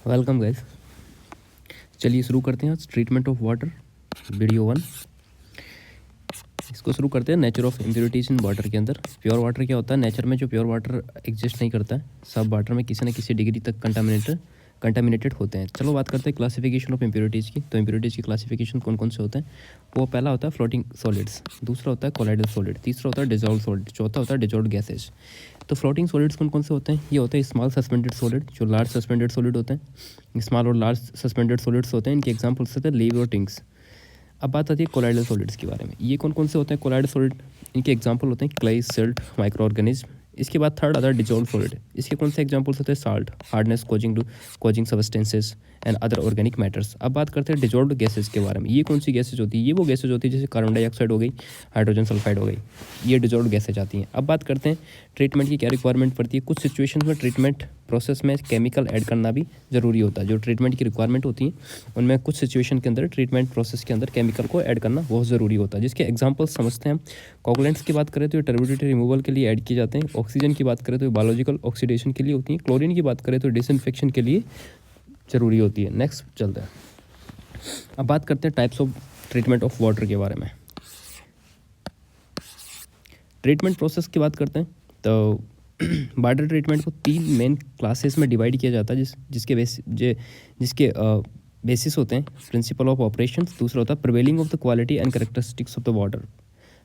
Welcome guys. चलिए शुरू करते हैं आज ट्रीटमेंट ऑफ वाटर वीडियो 1। इसको शुरू करते हैं nature of impurities in water के अंदर। प्योर वाटर क्या होता है? नेचर में जो प्योर वाटर एग्जिस्ट नहीं करता है, सब वाटर में किसी न किसी डिग्री तक कंटामिनेटेड होते हैं। चलो बात करते हैं क्लासिफिकेशन ऑफ इम्प्योरिटीज़ की। तो इम्प्योरिटीज़ की क्लासिफिकेशन कौन कौन से होते हैं? वो पहला होता है फ्लोटिंग सॉलिड्स, दूसरा होता है कोलाइडल सॉलिड, तीसरा होता है डिजॉल्व सॉलिड, चौथा होता है डिजॉल्व गैसेज। तो फ्लोटिंग सॉलिड्स कौन कौन से होते हैं? ये होते हैं स्मॉल सस्पेंडेड सॉलिड, जो लार्ज सस्पेंडेड सॉलिड होते हैं। स्मॉल और लार्ज सस्पेंडेड सॉलिड्स होते हैं, इनके एग्जाम्पल्स होते हैं लीव और टिंग्स। अब बात आती है कोलाइडल सॉलिड्स के बारे में। ये कौन कौन से होते हैं कोलाइडल सॉलिड? इनके एग्जांपल होते हैं क्ले, सिल्ट, माइक्रो ऑर्गेनिज्म। इसके बाद थर्ड आता है डिजॉल्व सॉलिड। इसके कौन से एग्जांपल्स होते हैं? Salt, hardness causing substances and other organic matters. अब बात करते हैं डिजॉल्व गैसेज के बारे में। ये कौन सी गैसेज होती है? ये वो गैसेज होती है जैसे कार्बन डाइऑक्साइड हो गई, हाइड्रोजन सल्फाइड हो गई, ये डिजॉल्व गैसेज आती हैं। अब बात करते हैं ट्रीटमेंट की क्या रिक्वायरमेंट पड़ती है। कुछ सिचुएशन में ट्रीटमेंट प्रोसेस में केमिकल ऐड करना भी ज़रूरी होता है। जो ट्रीटमेंट की रिक्वायरमेंट होती है उनमें कुछ सिचुएशन के अंदर ट्रीटमेंट प्रोसेस के अंदर केमिकल को ऐड करना बहुत ज़रूरी होता है, जिसके एग्जांपल्स समझते हैं हम। कोगुलेंट्स की बात करें तो ये टर्बिडिटी रिमूवल के लिए ऐड किए जाते हैं। ऑक्सीजन की बात करें तो बायोलॉजिकल ऑक्सीडेशन के लिए होती है। क्लोरीन की बात करें तो डिसइंफेक्शन के लिए ज़रूरी होती है। नेक्स्ट चलते हैं, अब बात करते हैं types of treatment of water के बारे में। ट्रीटमेंट प्रोसेस की बात करते हैं तो वाटर ट्रीटमेंट को 3 मेन क्लासेस में डिवाइड किया जाता है, जिसके बेसिस होते हैं प्रिंसिपल ऑफ ऑपरेशन, दूसरा होता है prevailing of the quality and characteristics of the water.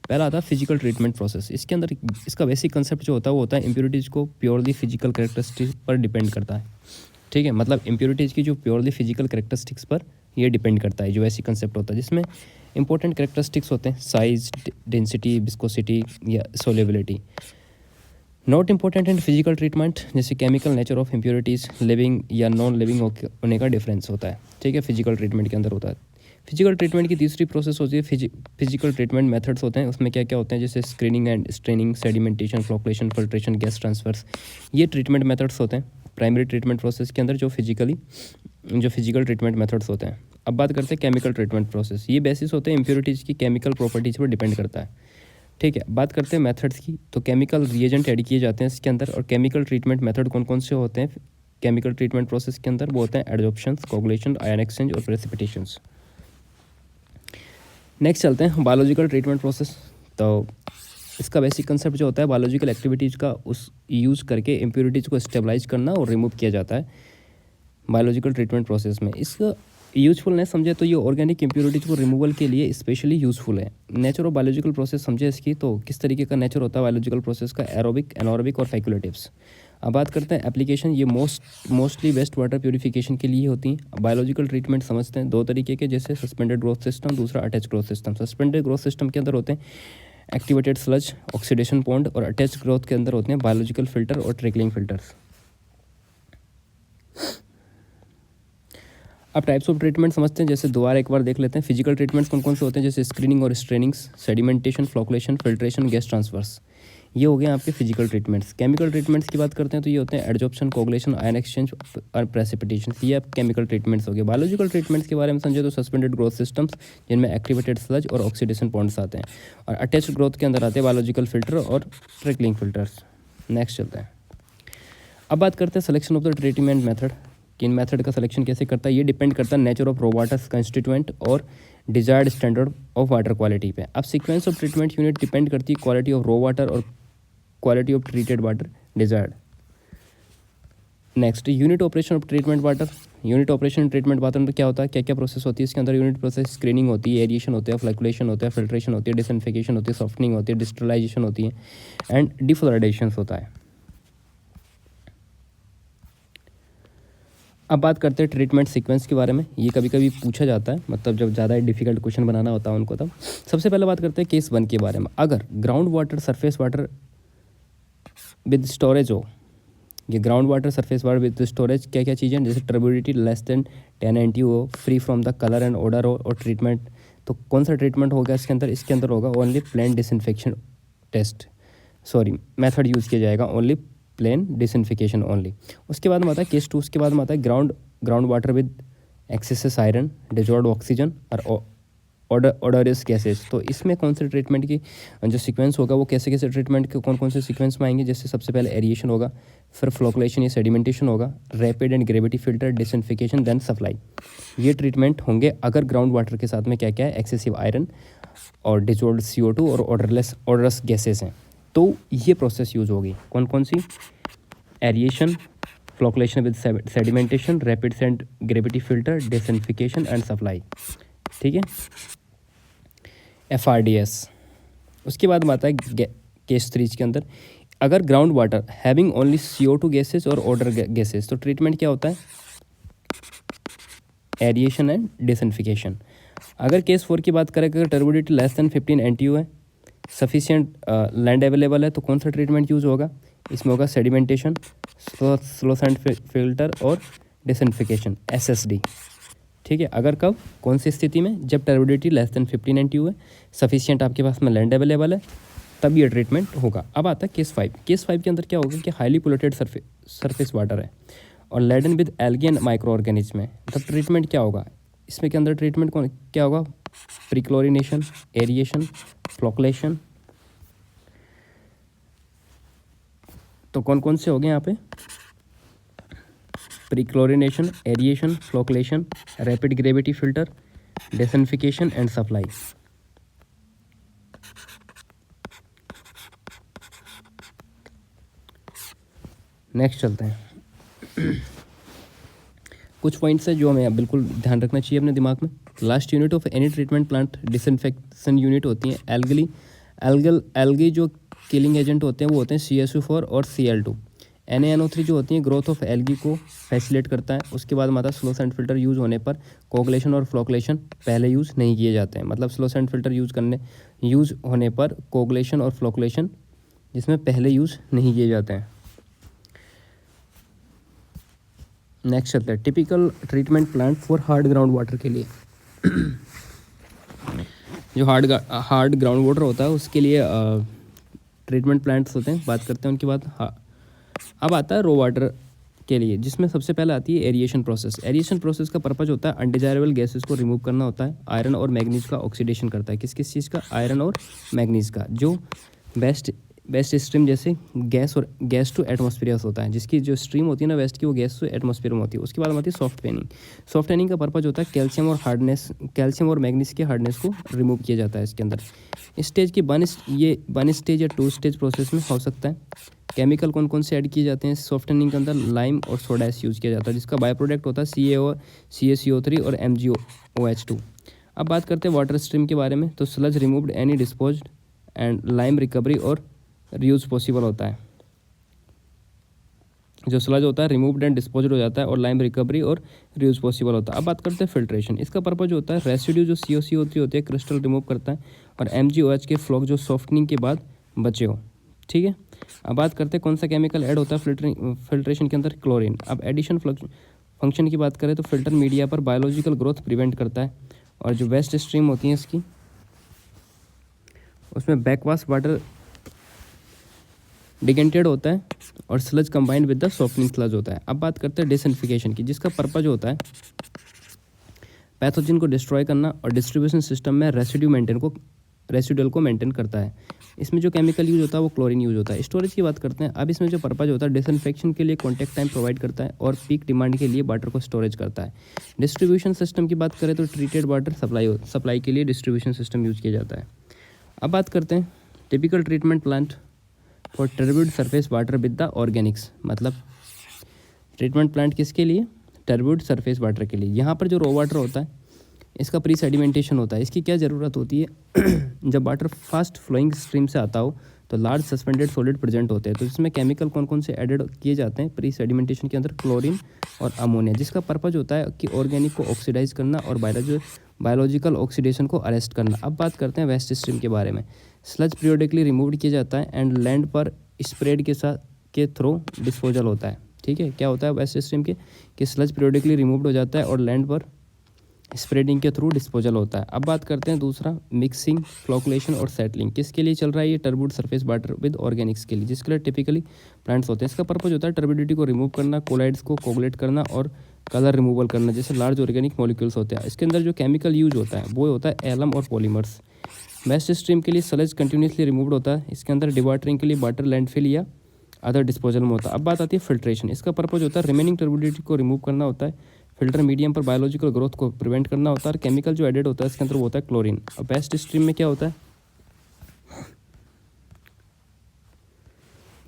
पहला आता है फिजिकल ट्रीटमेंट प्रोसेस। इसके अंदर इसका बेसिक कंसेप्ट जो होता है वो होता है इम्प्योरिटीज़ को प्योरली फिजिकल कैरेक्टरिस्टिक्स पर डिपेंड करता है। ठीक है, मतलब इम्प्योरिटीज़ की जो प्योरली फिजिकल कैरेक्टरिस्टिक्स पर ये डिपेंड करता है, जो ऐसी कंसेप्ट होता है जिसमें इंपॉर्टेंट कैरेक्टरिस्टिक्स होते हैं साइज, डेंसिटी, विस्कोसिटी या solubility. Not important in physical treatment जैसे chemical nature of impurities, living या नॉन लिविंग होने का डिफरेंस होता है। ठीक है, फिजिकल ट्रीटमेंट के अंदर होता है। फिजिकल ट्रीटमेंट की तीसरी प्रोसेस होती है फिजिकल ट्रीटमेंट मेथड्स होते हैं। उसमें क्या क्या होते हैं जैसे screening and straining, sedimentation, flocculation, filtration, gas transfers, ये ट्रीटमेंट मेथड्स होते हैं प्राइमरी ट्रीटमेंट प्रोसेस के अंदर, जो फिजिकल ट्रीटमेंट मेथड्स होते हैं। अब बात करते हैं केमिकल ट्रीटमेंट प्रोसेस। ये बेसिस होते हैं इम्प्योरिटीज़ की केमिकल प्रॉपर्टीज़ पर डिपेंड करता है। ठीक है, बात करते हैं मेथड्स की। तो केमिकल रिएजेंट ऐड किए जाते हैं इसके अंदर। और केमिकल ट्रीटमेंट मेथड कौन कौन से होते हैं केमिकल ट्रीटमेंट प्रोसेस के अंदर? वो होते हैं एडजॉर्प्शंस, कोगुलेशन, आयन एक्सचेंज और प्रेसिपिटेशंस। नेक्स्ट चलते हैं बायोलॉजिकल ट्रीटमेंट प्रोसेस। तो इसका बेसिक कंसेप्ट जो होता है बायोलॉजिकल एक्टिविटीज़ का उस यूज़ करके इम्प्योरिटीज़ को स्टेबलाइज करना और रिमूव किया जाता है बायोलॉजिकल ट्रीटमेंट प्रोसेस में। इसका यूजफुलनेस समझे तो ये ऑर्गेनिक इम्प्योरिटीज़ को रिमूवल के लिए स्पेशली यूज़फुल है। नेचर ऑफ बायोलॉजिकल प्रोसेस समझे इसकी, तो किस तरीके का नेचर होता है बायोलॉजिकल प्रोसेस का? एरोबिक, एनारोबिक और फैकुलेटिव्स। अब बात करते हैं एप्लीकेशन। ये मोस्टली वेस्ट वाटर प्योरीफिकेशन के लिए होती हैं। बायोलॉजिकल ट्रीटमेंट समझते हैं 2 तरीके के, जैसे सस्पेंडेड ग्रोथ सिस्टम, दूसरा attach growth system. Suspended growth system के अंदर होते हैं एक्टिवेटेड स्लज, ऑक्सीडेशन पॉन्ड, और अटैच ग्रोथ के अंदर होते हैं बायोलॉजिकल फिल्टर और ट्रिकलिंग फिल्टर्स। अब टाइप्स ऑफ ट्रीटमेंट समझते हैं, जैसे दोबारा एक बार देख लेते हैं। फिजिकल ट्रीटमेंट्स कौन कौन से होते हैं जैसे स्क्रीनिंग और strainings, sedimentation, flocculation, filtration, gas transfers, ये हो गए आपके फिजिकल ट्रीटमेंट्स। केमिकल ट्रीटमेंट्स की बात करते हैं तो ये होते हैं एडजॉर्प्शन, कोगुलेशन, आयन एक्सचेंज और प्रेसिपिटेशन। ये आप केमिकल ट्रीटमेंट्स हो गए। बायोलॉजिकल ट्रीटमेंट्स के बारे में समझे तो सस्पेंडेड ग्रोथ सिस्टम्स, जिनमें एक्टिवेटेड स्लज और ऑक्सीडेशन पॉइंट्स आते हैं, और अटैच्ड ग्रोथ के अंदर आते हैं बायोलॉजिकल फिल्टर और ट्रिकलिंग फिल्टर्स। नेक्स्ट चलते हैं, अब बात करते हैं selection of the treatment method. किन मेथड का सिलेक्शन कैसे करता है? ये डिपेंड करता है nature of raw water constituent और desired standard of water quality पे। अब sequence of treatment unit depend करती है क्वालिटी ऑफ रो वाटर और quality of treated water desired. Next, unit operation of treatment water. Unit operation treatment water में क्या होता है, क्या क्या प्रोसेस होती है इसके अंदर? यूनिट प्रोसेस स्क्रीनिंग होती है, एरिएशन होता है, फ्लैकुलेशन होता है, फिल्ट्रेशन होती है, डिसइंफिकेशन होती है, सॉफ्टनिंग होती है, डिस्टरलाइजेशन होती है एंड डिफ्लोराइडेशन होता है। अब बात करते हैं ट्रीटमेंट सीक्वेंस के बारे में। ये कभी कभी पूछा जाता है, मतलब जब ज़्यादा डिफिकल्ट क्वेश्चन बनाना होता है उनको। तब सबसे पहले बात करते हैं केस 1 के बारे में। अगर ground water, surface water with storage हो, ये ground water, surface water with storage क्या क्या चीज़ें, जैसे टर्बिडिटी लेस देन 10 NTU हो, free from the colour and order हो, और ट्रीटमेंट, तो कौन सा ट्रीटमेंट होगा इसके अंदर? इसके अंदर होगा only plain disinfection method use किया जाएगा, ओनली प्लेन डिसइंफिकेशन ओनली। उसके बाद में आता है केस 2। उसके बाद में आता है ground water with excess iron, dissolve oxygen odorous gases. तो इसमें कौन से ट्रीटमेंट की जो सीक्वेंस होगा वो कैसे कैसे ट्रीटमेंट के कौन कौन से सीक्वेंस में आएंगे, जैसे सबसे पहले एरिएशन होगा, फिर फ्लोकुलेशन या सेडिमेंटेशन होगा, rapid and gravity filter, disinfection, then supply. ये ट्रीटमेंट होंगे अगर ग्राउंड वाटर के साथ में क्या क्या है, एक्सेसिव आयरन और डिजोल्व CO2 और ऑडरस गैसेज हैं। तो ये प्रोसेस यूज़ होगी कौन कौन सी, aeration, flocculation with sedimentation, rapid and gravity filter, disinfection and supply. ठीक है, FRDS। उसके बाद में आता है केस 3 के अंदर, अगर ground water having only CO2 gases और ऑडर गैसेज, तो ट्रीटमेंट क्या होता है, एरिएशन एंड डिसइंफिकेशन। अगर केस 4 की बात करें, अगर टर्बिडिटी लेस देन 15 NTU है, सफिशिएंट लैंड अवेलेबल है, तो कौन सा ट्रीटमेंट यूज़ होगा, इसमें होगा सेडिमेंटेशन, स्लो सैंड फिल्टर और डिसइंफिकेशन, SSD। ठीक है, अगर कब, कौन सी स्थिति में, जब टर्बिडिटी लेस देन 15 NTU है, सफिशिएंट आपके पास में लैंड अवेलेबल है, तब ये ट्रीटमेंट होगा। अब आता है केस 5। केस 5 के अंदर क्या होगा कि हाईली पोल्यूटेड सरफेस वाटर है और laden with algae and micro organism है, तब ट्रीटमेंट क्या होगा, इसमें के अंदर ट्रीटमेंट कौन क्या होगा, प्रीक्लोरिनेशन, एरिएशन, फ्लोकुलेशन। तो कौन कौन से हो गए यहाँ पे, prechlorination, aeration, flocculation, rapid gravity filter, disinfection and supply. Next चलते हैं। कुछ पॉइंट्स है जो हमें बिल्कुल ध्यान रखना चाहिए अपने दिमाग में। Last unit of any treatment plant disinfection unit होती हैं एल्गी जो किलिंग एजेंट होते हैं वो होते हैं CSO4 और Cl2। NaNO3 जो होती है ग्रोथ ऑफ एल्गी को फैसिलिटेट करता है। उसके बाद माता स्लो सैंड फिल्टर यूज़ होने पर कोगुलेशन और फ्लोकुलेशन पहले यूज़ नहीं किए जाते हैं, मतलब स्लो सैंड फिल्टर यूज़ होने पर कोगुलेशन और फ्लोकुलेशन जिसमें पहले यूज़ नहीं किए जाते हैं। नेक्स्ट चलता है typical treatment plant for hard ground water के लिए। जो हार्ड ग्राउंड वाटर होता है उसके लिए ट्रीटमेंट प्लांट्स होते हैं, बात करते हैं उनके बाद। अब आता है रो वाटर के लिए, जिसमें सबसे पहले आती है एरिएशन प्रोसेस। एरिएशन प्रोसेस का पर्पज होता है अनडिजायरेबल गैसेस को रिमूव करना होता है। आयरन और मैग्नीज का ऑक्सीडेशन करता है, किस किस चीज़ का, आयरन और मैग्नीज का। जो वेस्ट स्ट्रीम जैसे गैस टू एटमॉस्फेरियस होता है, जिसकी जो स्ट्रीम होती है ना वेस्ट की, वो गैस टू एटमॉस्फेयर में होती है। उसके बाद आती है सॉफ्ट टेनिंग। सॉफ्ट टेनिंग का पर्पज होता है कैल्शियम और मैग्नीज के हार्डनेस को रिमूव किया जाता है इसके अंदर। स्टेज की वन स्टेज या 2 स्टेज प्रोसेस में हो सकता है। केमिकल कौन कौन से ऐड किए जाते हैं सॉफ्ट टेनिंग के अंदर, लाइम और सोडा ऐश यूज़ किया जाता है, जिसका बाय प्रोडक्ट होता है CaCO3 और MgOH2। अब बात करते हैं वाटर स्ट्रीम के बारे में, तो sludge removed any disposed and lime recovery और रीयूज पॉसिबल होता है। जो स्लज होता है रिमूव्ड एंड डिस्पोज्ड हो जाता है और लाइम रिकवरी और रीयूज पॉसिबल होता है। अब बात करते हैं फिल्ट्रेशन। इसका पर्पज होता है रेसिड्यू जो CaCO3 होती है क्रिस्टल रिमूव करता है, और MgOH के फ्लॉक जो सॉफ्टनिंग के बाद बचे हो। ठीक है, अब बात करते हैं कौन सा केमिकल ऐड होता है फिल्ट्रेशन के अंदर, क्लोरीन। अब एडिशन फंक्शन की बात करें तो फिल्टर मीडिया पर बायोलॉजिकल ग्रोथ प्रिवेंट करता है, और जो वेस्ट स्ट्रीम होती है इसकी, उसमें बैकवाश वाटर डिकेंटेड होता है और sludge combined with the softening sludge होता है। अब बात करते हैं डिसइंफिकेशन की, जिसका पर्पज होता है पैथोजन को डिस्ट्रॉय करना और डिस्ट्रीब्यूशन सिस्टम में रेसिडुअल को मेंटेन करता है। इसमें जो केमिकल यूज होता है वो क्लोरीन यूज होता है। स्टोरेज की बात करते हैं। अब इसमें जो पर्पज होता है डिसइंफेक्शन के लिए कॉन्टैक्ट टाइम प्रोवाइड करता है और पीक डिमांड के लिए वाटर को स्टोरेज करता है। डिस्ट्रीब्यूशन सिस्टम की बात करें तो ट्रीटेड वाटर सप्लाई के लिए डिस्ट्रीब्यूशन सिस्टम यूज किया जाता है। अब बात करते हैं typical treatment plant for turbid surface water with the Organics, मतलब ट्रीटमेंट प्लांट किसके लिए, टर्बिड सरफेस वाटर के लिए। यहाँ पर जो रो वाटर होता है इसका प्री सेडिमेंटेशन होता है। इसकी क्या ज़रूरत होती है जब वाटर फास्ट फ्लोइंग स्ट्रीम से आता हो तो लार्ज सस्पेंडेड सॉलिड प्रेजेंट होते हैं। तो इसमें केमिकल कौन कौन से एडेड किए जाते हैं प्री सेडिमेंटेशन के अंदर, क्लोरीन और अमोनिया, जिसका पर्पज होता है कि ऑर्गेनिक को ऑक्सीडाइज करना और बायोलॉजिकल ऑक्सीडेशन को अरेस्ट करना। अब बात करते हैं वेस्ट स्ट्रीम के बारे में। स्लज पीरियोडिकली रिमूव किया जाता है एंड लैंड पर स्प्रेड के थ्रू डिस्पोजल होता है। ठीक है, क्या होता है वेस्ट स्ट्रीम के कि स्लज पीरियोडिकली रिमूव्ड हो जाता है और लैंड पर स्प्रेडिंग के थ्रू डिस्पोजल होता है। अब बात करते हैं दूसरा, मिक्सिंग, फ्लोकुलेशन और सेटलिंग। किसके लिए चल रहा है ये? टर्बुड सरफेस वाटर विद ऑर्गेनिक्स के लिए, जिसके लिए टिपिकली प्लांट्स होते हैं। इसका पर्पज होता है टर्बिडिटी को रिमूव करना, कोलाइड्स को कोगुलेट करना और कलर रिमूवल करना, जैसे लार्ज ऑर्गेनिक मॉलिक्यूल्स होते हैं। इसके अंदर जो केमिकल यूज होता है वो होता है एलम और पॉलीमर्स। वेस्ट स्ट्रीम के लिए सलेज कंटिन्यूसली रिमूव्ड होता है। इसके अंदर डिवाटरिंग के लिए वाटर लैंडफिल या अदर डिस्पोजल में होता है। अब बात आती है फिल्ट्रेशन। इसका पर्पज होता है रिमेनिंग टर्बिडिटी को रिमूव करना होता है, फिल्टर मीडियम पर बायोलॉजिकल ग्रोथ को प्रिवेंट करना होता है, और केमिकल जो एडेड होता है इसके अंदर वो होता है क्लोरीन। और वेस्ट स्ट्रीम में क्या होता है?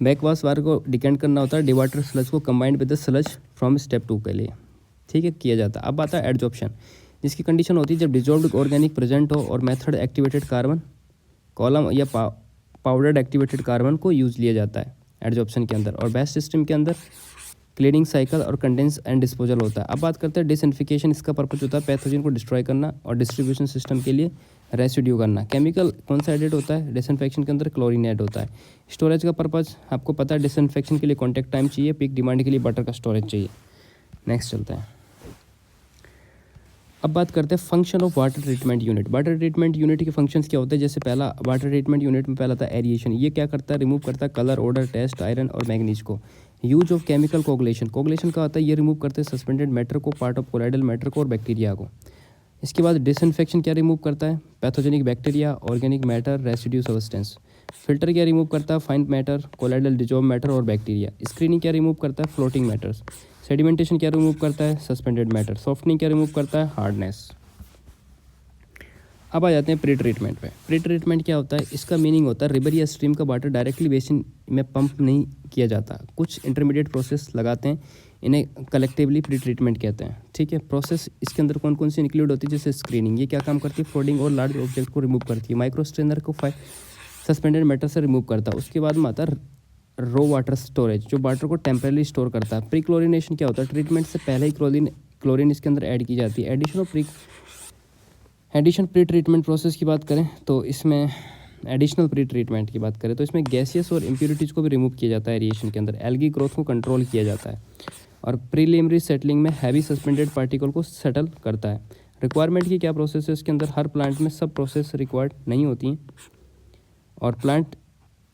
बैकवाश वाटर को डिकेंट करना होता है, डिवाटर स्लज को combined with the sludge from step 2 के लिए, ठीक है, किया जाता है। अब आता है एडजॉर्प्शन, जिसकी कंडीशन होती है जब डिजॉल्व्ड ऑर्गेनिक प्रेजेंट हो और मेथड एक्टिवेटेड कार्बन कॉलम या पाउडर्ड एक्टिवेटेड कार्बन को यूज लिया जाता है एडजॉर्प्शन के अंदर। और बेस्ट सिस्टम के अंदर क्लीनिंग साइकिल और कंडेंस एंड डिस्पोजल होता है। अब बात करते हैं डिसइंफिकेशन। इसका पर्पज होता है पैथोजन को डिस्ट्रॉय करना और डिस्ट्रीब्यूशन सिस्टम के लिए रेसिड्यू करना। केमिकल कौन सा एडेड होता है? डिसइंफेक्शन के अंदर क्लोरीन ऐड होता है। स्टोरेज का पर्पज आपको पता है, डिसइंफेक्शन के लिए कॉन्टैक्ट टाइम चाहिए, पीक डिमांड के लिए वाटर का स्टोरेज चाहिए। नेक्स्ट चलते हैं। अब बात करते हैं function of water treatment unit. Water treatment unit के फंक्शंस क्या होते हैं? जैसे पहला वाटर ट्रीटमेंट यूनिट में पहला था एरिएशन। ये क्या करता है? रिमूव करता है कलर, ऑर्डर, टेस्ट, आयरन और मैग्नीज को। Use of chemical coagulation. Coagulation का होता है ये रिमूव करते हैं सस्पेंडेड मैटर को, पार्ट ऑफ कोलाइडल मैटर को और बैक्टीरिया को। इसके बाद डिसइंफेक्शन क्या रिमूव करता है? Pathogenic bacteria, organic matter, residue substance. Filter क्या रिमूव करता है? Fine matter, colloidal dissolve matter और बैक्टीरिया। स्क्रीनिंग क्या रिमूव करता है? Floating matters. सेडिमेंटेशन क्या रिमूव करता है? Suspended matter. सॉफ्टनिंग क्या रिमूव करता है? हार्डनेस। अब आ जाते हैं प्री ट्रीटमेंट पे। प्री ट्रीटमेंट क्या होता है? इसका मीनिंग होता है रिवर या स्ट्रीम का वाटर डायरेक्टली बेसिन में पंप नहीं किया जाता, कुछ इंटरमीडिएट प्रोसेस लगाते हैं, इन्हें कलेक्टिवली प्री ट्रीटमेंट कहते हैं, ठीक है। प्रोसेस इसके अंदर कौन कौन सी इंक्लूड होती है? जैसे स्क्रीनिंग, ये क्या काम करती है? फ्लोटिंग और लार्ज ऑब्जेक्ट को रिमूव करती है। माइक्रो स्ट्रेनर को सस्पेंडेड मैटर से रिमूव करता है। उसके बाद में आता है रो वाटर स्टोरेज, जो वाटर को टेम्परेली स्टोर करता है। प्री क्लोरिनेशन क्या होता है? ट्रीटमेंट से पहले ही क्लोरीन इसके अंदर ऐड की जाती है। एडिशन प्री ट्रीटमेंट प्रोसेस की बात करें तो इसमें एडिशनल प्री ट्रीटमेंट की बात करें तो इसमें गैसियस और इम्प्यूरिटीज़ को भी रिमूव किया जाता है एरिएशन के अंदर। एल्गी ग्रोथ को कंट्रोल किया जाता है और प्रीलिमिनरी सेटलिंग में हैवी सस्पेंडेड पार्टिकल को सेटल करता है। रिक्वायरमेंट की क्या प्रोसेस है इसके अंदर? हर प्लांट में सब प्रोसेस रिक्वायर्ड नहीं होती हैं और प्लांट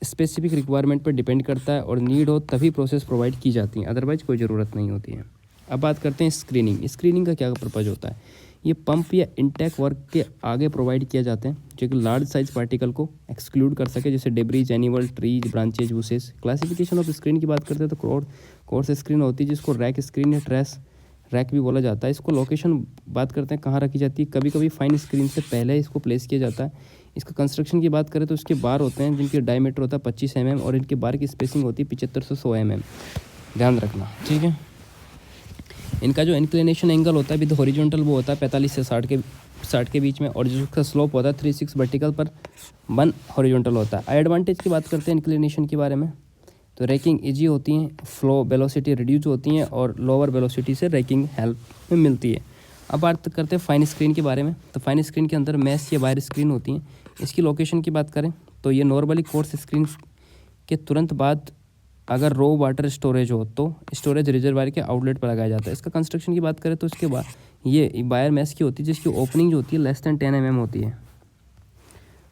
स्पेसिफिक रिक्वायरमेंट पर डिपेंड करता है और नीड हो तभी प्रोसेस प्रोवाइड की जाती हैं, अदरवाइज कोई ज़रूरत नहीं होती है। अब बात करते हैं स्क्रीनिंग। स्क्रीनिंग का क्या पर्पज़ होता है? ये पंप या इंटेक वर्क के आगे प्रोवाइड किया जाते हैं जो कि लार्ज साइज पार्टिकल को एक्सक्लूड कर सके, जैसे debris, animal, trees, branches, woods. Classification of screen की बात करते हैं तो कोर्स स्क्रीन होती है जिसको रैक स्क्रीन या ट्रेस रैक भी बोला जाता है। इसको लोकेशन बात करते हैं कहाँ रखी जाती है। कभी कभी फाइन स्क्रीन से पहले इसको प्लेस किया जाता है। इसका कंस्ट्रक्शन की बात करें तो इसके बार होते हैं जिनके डायमीटर होता है 25 mm और इनके बार की स्पेसिंग होती है 75 से 100 mm, ध्यान रखना, ठीक है। इनका जो इंक्लिनेशन एंगल होता है विद हॉरिजॉन्टल वो होता है 45 से 60 के बीच में, और जो इसका स्लोप होता है 3/6 वर्टिकल पर 1 हॉरिजॉन्टल होता है। एडवांटेज की बात करते हैं इंक्लिनेशन के बारे में तो रैकिंग इजी होती हैं, फ्लो वेलोसिटी रिड्यूस होती हैं और लोअर वेलोसिटी से रैकिंग हेल्प में मिलती है। अब बात करते हैं फाइन स्क्रीन के बारे में तो फाइन स्क्रीन के अंदर मैश या वायर स्क्रीन होती हैं। इसकी लोकेशन की बात करें तो ये नॉर्मली कोर्स स्क्रीन के तुरंत बाद अगर रो वाटर स्टोरेज हो तो स्टोरेज रिजर्वायर के आउटलेट पर लगाया जाता है। इसका कंस्ट्रक्शन की बात करें तो इसके बाद ये वायर मैश की होती है जिसकी ओपनिंग जो होती है लेस दैन 10 mm होती है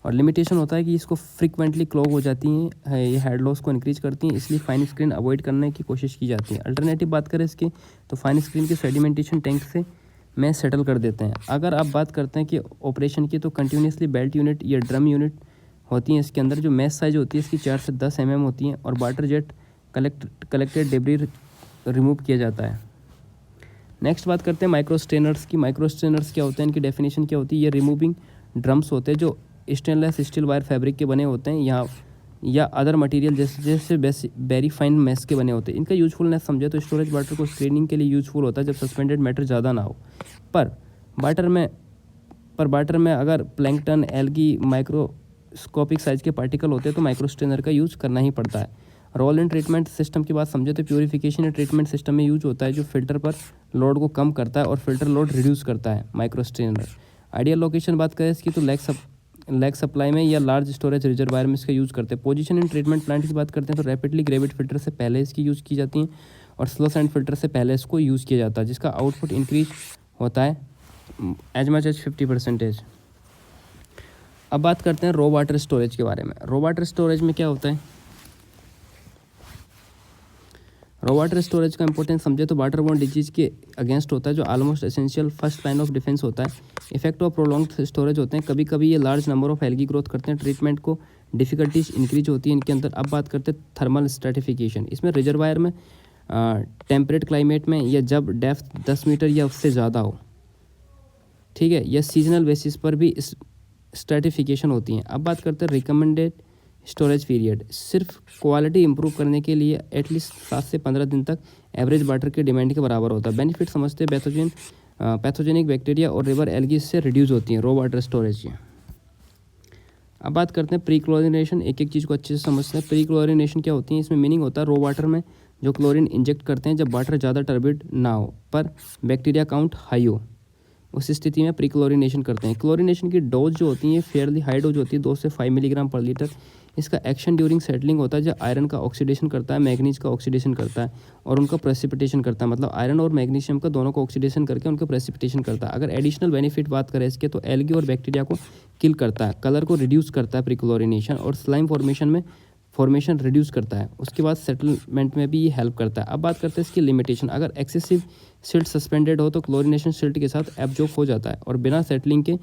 और लिमिटेशन होता है कि इसको फ्रिक्वेंटली क्लॉग हो जाती हैं, ये हेड लॉस को इंक्रीज करती हैं, इसलिए फाइन स्क्रीन अवॉइड करने की कोशिश की जाती है। अल्टरनेटिव बात करें इसकी तो फाइन स्क्रीन के सेडिमेंटेशन टैंक से में सेटल कर देते हैं। अगर आप बात करते हैं कि ऑपरेशन की तो कंटिन्यूसली बेल्ट यूनिट या ड्रम यूनिट होती हैं इसके अंदर, जो मैश साइज होती है इसकी 4 से 10 mm होती हैं और water jet collected debris remove किया जाता है। नेक्स्ट बात करते हैं माइक्रो स्ट्रेनर्स की। माइक्रो स्ट्रेनर्स क्या होते हैं, इनकी डेफिनेशन क्या होती है? ये रिमूविंग ड्रम्स होते हैं जो स्टेनलेस स्टील वायर फैब्रिक के बने होते हैं या अदर मटेरियल जैसे वेरी फाइन मैश के बने होते हैं। इनका यूजफुलनेस समझे तो स्टोरेज वाटर को स्क्रीनिंग के लिए यूजफुल होता है जब सस्पेंडेड मैटर ज़्यादा ना हो। पर वाटर में अगर प्लैंकटन, एल्गी, माइक्रोस्कोपिक साइज के पार्टिकल होते हैं तो माइक्रो स्ट्रेनर का यूज़ करना ही पड़ता है। रोल एंड ट्रीटमेंट सिस्टम की बात समझे तो प्यूरिफिकेशन या ट्रीटमेंट सिस्टम में यूज होता है जो फिल्टर पर लोड को कम करता है और फिल्टर लोड रिड्यूस करता है माइक्रो स्ट्रेनर। आइडियल लोकेशन बात करें इसकी तो लैग सप्लाई में या लार्ज स्टोरेज रिजर्वायर में इसका यूज़ करते हैं। पोजीशन इन ट्रीटमेंट प्लांट की बात करते हैं तो रैपिडली ग्रेविड फिल्टर से पहले इसकी यूज़ की जाती हैं और स्लो सैंड फिल्टर से पहले इसको यूज़ किया जाता है जिसका आउटपुट इंक्रीज होता है एज मच एज 50%। अब बात करते हैं रो वाटर स्टोरेज के बारे में। रो वाटर स्टोरेज में क्या होता है? रो वाटर स्टोरेज का इंपॉर्टेंस समझे तो वाटर बोर्न डिजीज के अगेंस्ट होता है, जो almost essential first line of defence होता है। इफेक्ट ऑफ प्रोलॉन्ग स्टोरेज होते हैं, कभी कभी ये large number of algae growth करते हैं, ट्रीटमेंट को डिफिकल्टीज इंक्रीज होती है इनके अंदर। अब बात करते हैं थर्मल स्ट्रेटिफिकेशन। इसमें रिजर्वायर में टेम्परेट क्लाइमेट में या जब डेप्थ 10 मीटर या उससे ज़्यादा हो, ठीक है, या सीजनल बेसिस पर भी स्ट्रेटिफिकेशन होती हैं। अब बात करते हैं रिकमेंडेड स्टोरेज पीरियड। सिर्फ क्वालिटी इंप्रूव करने के लिए एटलीस्ट 7 से 15 दिन तक एवरेज वाटर की डिमांड के बराबर होता है। बेनिफिट समझते हैं, पैथोजेनिक बैक्टीरिया और रिवर एल्गी से रिड्यूस होती हैं रो वाटर स्टोरेज की। अब बात करते हैं प्री क्लोरिनेशन। एक एक चीज़ को अच्छे से समझते हैं। प्री क्लोरिनेशन क्या होती है? इसमें मीनिंग होता है रो वाटर में जो क्लोरीन इंजेक्ट करते हैं जब वाटर ज़्यादा टर्बिड ना हो पर बैक्टीरिया काउंट हाई हो, उस स्थिति में प्री क्लोरिनेशन करते हैं। क्लोरिनेशन की डोज जो होती है फेयरली हाई डोज होती है, 2 से 5 मिलीग्राम पर लीटर। इसका एक्शन ड्यूरिंग सेटलिंग होता है, जो आयरन का ऑक्सीडेशन करता है, मैग्नीज का ऑक्सीडेशन करता है और उनका प्रेसिपिटेशन करता है। मतलब आयरन और मैग्नीशियम का दोनों को ऑक्सीडेशन करके उनका प्रेसिपिटेशन करता है। अगर एडिशनल बेनिफिट बात करें इसके तो एल्गी और बैक्टीरिया को किल करता है, कलर को रिड्यूस करता है प्री क्लोरिनेशन, और स्लाइम फॉर्मेशन रिड्यूस करता है। उसके बाद सेटलमेंट में भी ये हेल्प करता है। अब बात करते हैं इसकी लिमिटेशन। अगर एक्सेसिव सिल्ट सस्पेंडेड हो तो क्लोरिनेशन सिल्ट के साथ एब्जॉर्ब हो जाता है और बिना सेटलिंग के,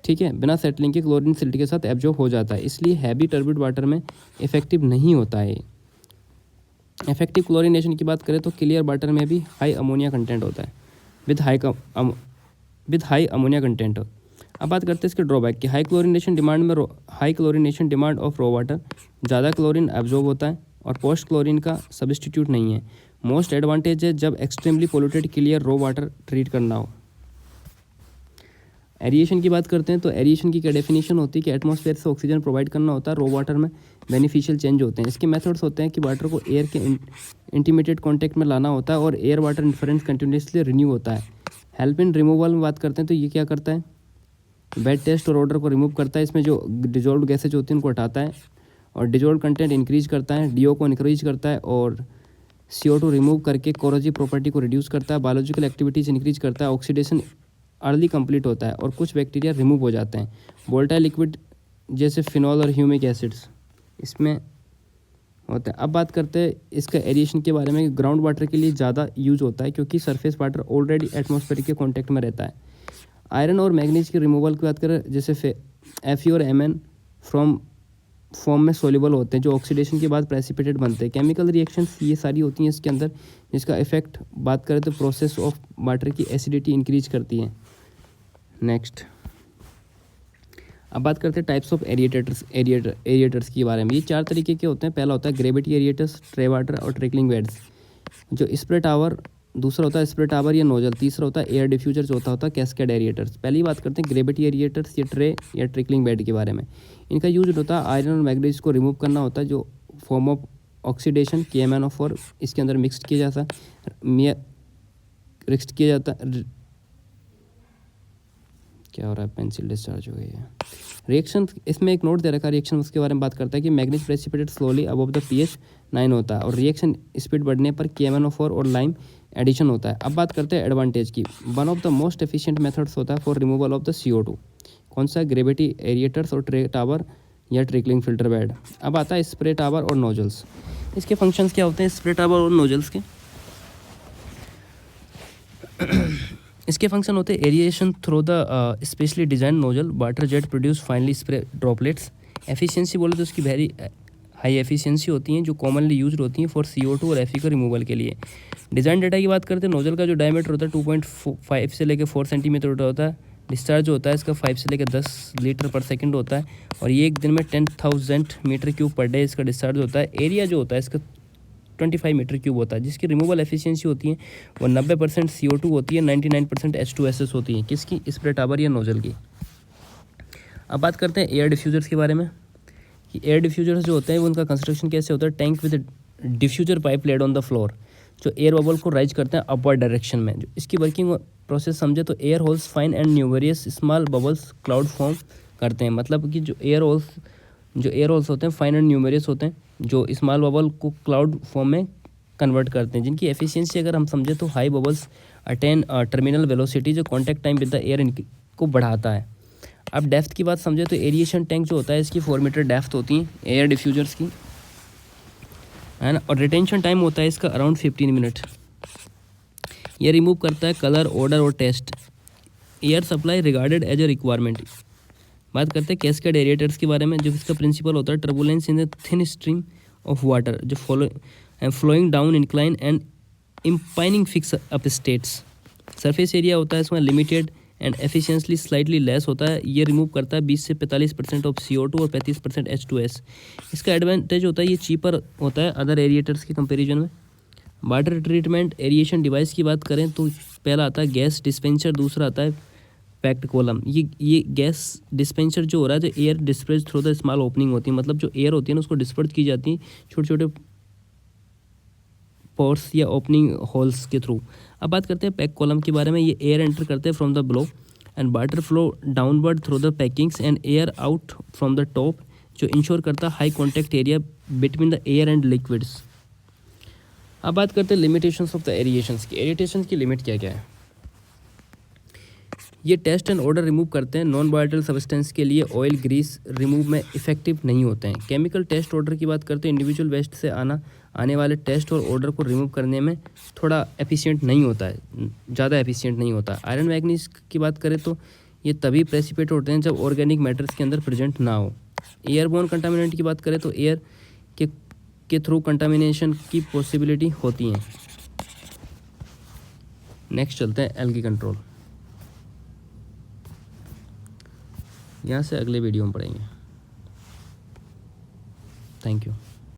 ठीक है, बिना सेटलिंग के क्लोरीन सिल्ट के साथ एब्जॉर्ब हो जाता है, इसलिए हैवी टर्बिड वाटर में इफेक्टिव नहीं होता है। इफेक्टिव क्लोरिनेशन की बात करें तो क्लियर वाटर में भी हाई अमोनिया कंटेंट होता है, विद हाई अमोनिया कंटेंट। अब बात करते हैं इसके ड्रॉबैक की। High chlorination demand of raw water, ज़्यादा क्लोरीन एब्जॉर्ब होता है और पोस्ट क्लोरीन का सब्स्टिट्यूट नहीं है। मोस्ट एडवांटेज है जब एक्सट्रीमली पोल्यूटेड क्लियर रो वाटर ट्रीट करना हो। एरिएशन की बात करते हैं तो एरिएशन की क्या डेफिनेशन होती है कि एटमॉस्फेयर से ऑक्सीजन प्रोवाइड करना होता है। रो वाटर में बेनिफिशियल चेंज होते हैं। इसके मेथड्स होते हैं कि वाटर को एयर के इंटीमेटेड कॉन्टैक्ट में लाना होता है और air water interference continuously renew होता है। हेल्प इन रिमूवल में बात करते हैं तो ये क्या करता है? बैड टेस्ट और ऑर्डर को रिमूव करता है। इसमें जो डिजोल्व गैसेज होती हैं उनको हटाता है और डिजोल्व कंटेंट इंक्रीज करता है, डीओ को इंक्रीज करता है और CO2 रिमूव करके कोरोजिव प्रॉपर्टी को रिड्यूस करता है। बायोलॉजिकल एक्टिविटीज़ इंक्रीज करता है, ऑक्सीडेशन अर्ली कंप्लीट होता है और कुछ बैक्टीरिया रिमूव हो जाते हैं। वोलेटाइल लिक्विड जैसे फिनॉल और ह्यूमिक एसिड्स इसमें होता है। अब बात करते हैं इसका एरिएशन के बारे में। ग्राउंड वाटर के लिए ज़्यादा यूज होता है क्योंकि सरफेस वाटर ऑलरेडी एटमॉस्फेयर के कॉन्टैक्ट में रहता है। आयरन और मैग्नीज की रिमूवल की बात करें जैसे Fe और Mn फॉर्म में सोल्यूबल होते हैं जो ऑक्सीडेशन के बाद प्रेसिपिटेट बनते हैं। केमिकल रिएक्शंस ये सारी होती हैं इसके अंदर, जिसका इफेक्ट बात करें तो प्रोसेस ऑफ वाटर की एसिडिटी इंक्रीज करती है। नेक्स्ट अब बात करते हैं टाइप्स ऑफ एरिएटर्स के बारे में। ये 4 तरीके के होते हैं। पहला होता है ग्रेविटी एरिएटर्स, ट्रे वाटर और ट्रिकलिंग बेड्स, जो स्प्रे टावर। दूसरा होता है स्प्रे टावर या नोजल। तीसरा होता है एयर डिफ्यूजर, चौथा होता है कैस्केड एरिएटर्स। पहली बात करते हैं ग्रेविटी एरिएटर्स या ट्रे या ट्रिकलिंग बेड के बारे में। इनका यूज होता है आयरन और मैग्नीज को रिमूव करना होता है, जो फॉर्म ऑफ ऑक्सीडेशन KMnO4 इसके अंदर मिक्स किया जाता है। क्या हो रहा है? पेंसिल डिस्चार्ज हो गई है। रिएक्शन इसमें एक नोट दे रखा है रिएक्शन, उसके बारे में बात करता है कि manganese precipitate slowly above the pH 9 होता है और रिएक्शन स्पीड बढ़ने पर KMnO4 और लाइम एडिशन होता है। अब बात करते हैं एडवांटेज की। One of the most efficient methods होता है for removal of the CO2। कौन सा? ग्रेविटी एरिएटर्स और ट्रे टावर या ट्रिकलिंग फिल्टर बेड। अब आता है स्प्रे टावर और नोजल्स। इसके फंक्शंस क्या होते हैं स्प्रे टावर और नोजल्स के? इसके फंक्शन होते हैं aeration through the specially design nozzle, water jet produce finally spray droplets. Efficiency बोले तो उसकी वेरी हाई एफिशिएंसी होती हैं जो कॉमनली यूज्ड होती हैं फॉर CO2 और Fe का रिमूवल के लिए। डिज़ाइन डेटा की बात करते हैं, नोजल का जो डायमीटर होता है 2.5 से लेकर 4 सेंटीमीटर होता है। डिस्चार्ज होता है इसका 5 से लेकर 10 लीटर पर सेकंड होता है और ये एक दिन में 10,000 मीटर क्यूब पर डे इसका डिस्चार्ज होता है। एरिया जो होता है इसका 25 मीटर क्यूब होता है, जिसकी रिमूवल एफिशिएंसी होती है वो 90% CO2 होती है, 99% H2SS होती है। किसकी? स्प्रे टावर या नोजल की। अब बात करते हैं एयर डिफ्यूजर्स के बारे में कि एयर डिफ्यूजर्स जो होते हैं वो उनका कंस्ट्रक्शन कैसे होता है? Tank with diffuser pipe laid on the floor, जो एयर बबल को राइज करते हैं अपवर्ड डायरेक्शन में। जो इसकी वर्किंग प्रोसेस समझे तो air holes fine and numerous small bubbles cloud form करते हैं। मतलब कि जो एयर होल्स होते हैं फाइन एंड न्यूमेरियस होते हैं, जो स्मॉल बबल को क्लाउड फॉर्म में कन्वर्ट करते हैं, जिनकी एफिशिएंसी अगर हम समझे तो high bubbles attain terminal velocity, जो contact time with the air को बढ़ाता है। अब डेप्थ की बात समझे तो एरिएशन टैंक जो होता है इसकी 4 मीटर डेप्थ होती है एयर डिफ्यूजर्स की, है ना, और रिटेंशन टाइम होता है इसका अराउंड 15 मिनट। ये रिमूव करता है कलर, ऑर्डर और taste. Air supply regarded as a requirement. बात करते हैं कैस्केड एरिएटर्स के बारे में, जो इसका प्रिंसिपल होता है turbulence in the thin stream of water, जो flowing down incline and impinging fix up states. Surface area होता है इसमें limited and efficiently slightly less होता है। ये रिमूव करता है 20 से 45% ऑफ CO2 और 35% H2S। इसका एडवांटेज होता है ये चीपर होता है अदर एरिएटर्स के कंपेरिजन में। वाटर ट्रीटमेंट एरिएशन डिवाइस की बात करें तो पहला आता है गैस डिस्पेंसर, दूसरा आता है पैक्ड कॉलम। ये गैस डिस्पेंसर जो हो रहा है, जो air disperse through the small opening होती है, मतलब जो एयर होती है ना उसको डिस्पर्स की जाती है छोटे छोटे पोर्स या ओपनिंग होल्स के थ्रू। अब बात करते हैं पैक कॉलम के बारे में। ये एयर एंटर करते हैं from the blow and water flow downward through the packings and air out from the top, जो इंश्योर करता है high contact area between the air and liquids. अब बात करते हैं लिमिटेशंस ऑफ द एरिएशंस की। एरिएशन की लिमिट क्या क्या है? ये टेस्ट एंड ऑर्डर रिमूव करते हैं। नॉन वाइटल सब्सटेंस के लिए ऑयल ग्रीस रिमूव में इफेक्टिव नहीं होते हैं। केमिकल टेस्ट ऑर्डर की बात करते हैं, इंडिविजुअल वेस्ट से आने वाले टेस्ट और ऑर्डर को रिमूव करने में थोड़ा एफिशिएंट नहीं होता है, ज़्यादा एफिशिएंट नहीं होता। आयरन मैग्नीज की बात करें तो ये तभी प्रेसिपिटेट होते हैं जब ऑर्गेनिक मैटर्स के अंदर प्रेजेंट ना हो। एयरबोर्न कंटामिनेंट की बात करें तो एयर के थ्रू कंटामिनेशन की पॉसिबिलिटी होती है। नेक्स्ट चलते हैं एल्गी कंट्रोल। यहाँ से अगले वीडियो में पढ़ेंगे। Thank you.